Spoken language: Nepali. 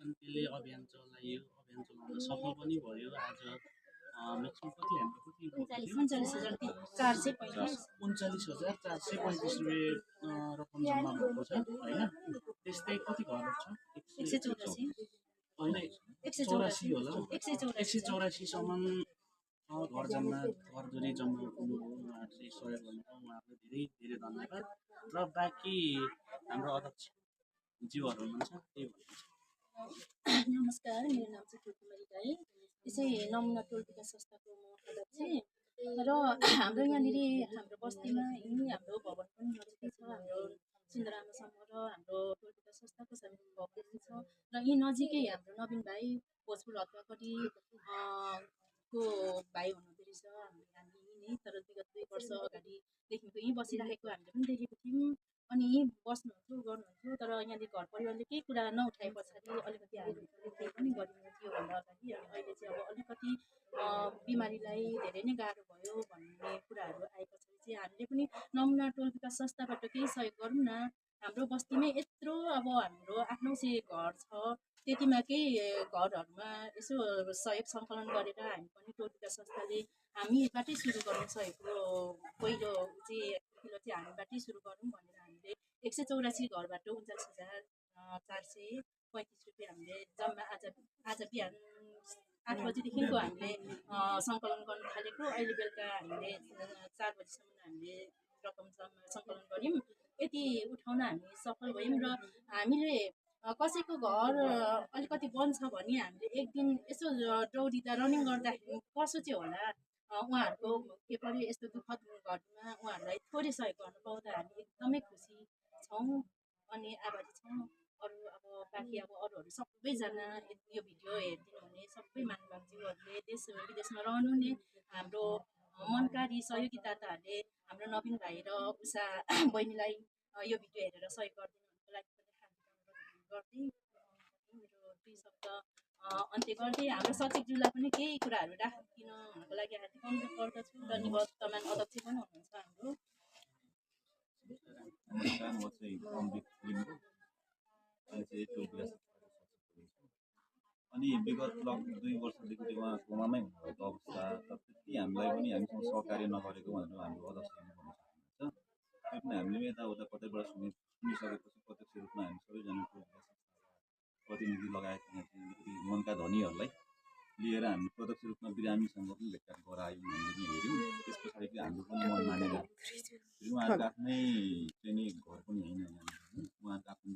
अनि त्यसले अभियान चलाइयो, अभियान चलाउँदा सफल पनि भयो। आज म्याक्सिमम् कति हाम्रो कति 39,435 रुपियाँ रकम जम्मा भएको छ होइन। त्यस्तै कति घरहरू छ? 184 होइन 184 होला, 184सम्म घर जम्मा घरधुरी जम्मा हुनुभयो। उहाँहरू चाहिँ सहयोग गर्नुभयो, उहाँहरूलाई धेरै धेरै धन्यवाद। र बाँकी हाम्रो अध्यक्ष ज्यूहरू हुनुहुन्छ, त्यही भन्नुहुन्छ। नमस्कार, मेरो नाम चाहिँ फुलकुमारी राई, यसै नमुना टोल विकास संस्थाको म अध्यक्ष। र हाम्रो यहाँनिर हाम्रो बस्तीमा यहीँ हाम्रो भवन पनि नजिकै छ, हाम्रो सिन्धरामासम्म र हाम्रो टोल विकास संस्थाको भवन छ। र यहीँ नजिकै हाम्रो नवीन भाइ भोजपुर हतुवाकडी को भाइ हुनुहुँदो रहेछ। हामी यहीँ नै, तर विगत 2 वर्ष अगाडिदेखिको यहीँ बसिराखेको हामीले पनि देखेको थियौँ। अनि यहीँ बस्नुहुन्थ्यो गर्नुहुन्थ्यो, तर यहाँनिर घर परिवारले केही कुरा नउठाए पछाडि अलिकति हामीले केही पनि गरिनु त्योभन्दा अगाडि। अनि अहिले चाहिँ अब अलिकति बिमारीलाई धेरै नै गाह्रो भयो भन्ने कुराहरू आए पछाडि चाहिँ हामीले पनि नमुना टोल विकास संस्थाबाट केही सहयोग गरौँ न। हाम्रो बस्तीमै यत्रो अब हाम्रो आफ्नो चाहिँ घर छ, त्यतिमा केही घरहरूमा यसो सहयोग सङ्कलन गरेर हामी पनि टोल विकास संस्थाले हामीबाटै सुरु गरौँ। सहयोगको पहिलो चाहिँ हामीबाटै सुरु गरौँ भनेर हामीले 184 घरबाट 39,435 रुपियाँ हामीले जम्मा आज बिहान 8 बजीदेखिको हामीले सङ्कलन गर्नु थालेको। अहिले बेलुका हामीले 4 बजीसम्म हामीले रकम जम्मा सङ्कलन गऱ्यौँ। यति उठाउन हामी सफल भयौँ। र हामीले कसैको घर अलिकति बन्छ भने हामीले एक दिन यसो दौडिँदा रनिङ गर्दाखेरि कसो चाहिँ होला, उहाँहरूको के पऱ्यो यस्तो दुःखद घटना उहाँहरूलाई थोरै सहयोग गर्नु पाउँदा हामी एकदमै खुसी छौँ अनि आभारी छौँ। अरू अब बाँकी अब अरूहरू सबैजना यो भिडियो हेरिदिनु हुने सबै महानुभावज्यूहरूले देश विदेशमा रहनुहुने हाम्रो मनकारी सहयोगी दाताहरूले हाम्रो नवीन भाइ र उषा बहिनीलाई यो भिडियो हेरेर सहयोग गरिदिनुको लागि पनि हार्दिक गर्दै मेरो 2 शब्द अन्त्य गर्दै हाम्रो सचिवज्यूलाई पनि केही कुराहरू राखिदिनु हुनुको लागि हार्दिक अनुरोध गर्दछु। र निवर्तमान अध्यक्ष पनि हुनुहुन्छ हाम्रो। नमस्कार, म चाहिँ अमृत लिम्बू, अहिले चाहिँ टोल विकास अनि विगत लगभग 2 वर्षदेखि उहाँ कोमामै हुनुभएको अवस्था, त्यति हामीलाई पनि हामीसँग सहकार्य नगरेको भनेर हाम्रो अध्यक्षले भन्न सक्नुहुन्छ। त्यो पनि हामीले यताउता कतैबाट सुनिसकेपछि प्रत्यक्ष रूपमा हामी सबैजना टोल विकास प्रतिनिधि लगायत मनका धनीहरूलाई लिएर हामी प्रत्यक्ष रूपमा बिरामीसँग पनि भेटघाट गरायौँ, हामीले पनि हेऱ्यौँ। त्यस पछाडि चाहिँ हाम्रो पनि मन मानेर उहाँहरूको आफ्नै चाहिँ घर पनि होइन, उहाँहरूको आफ्नो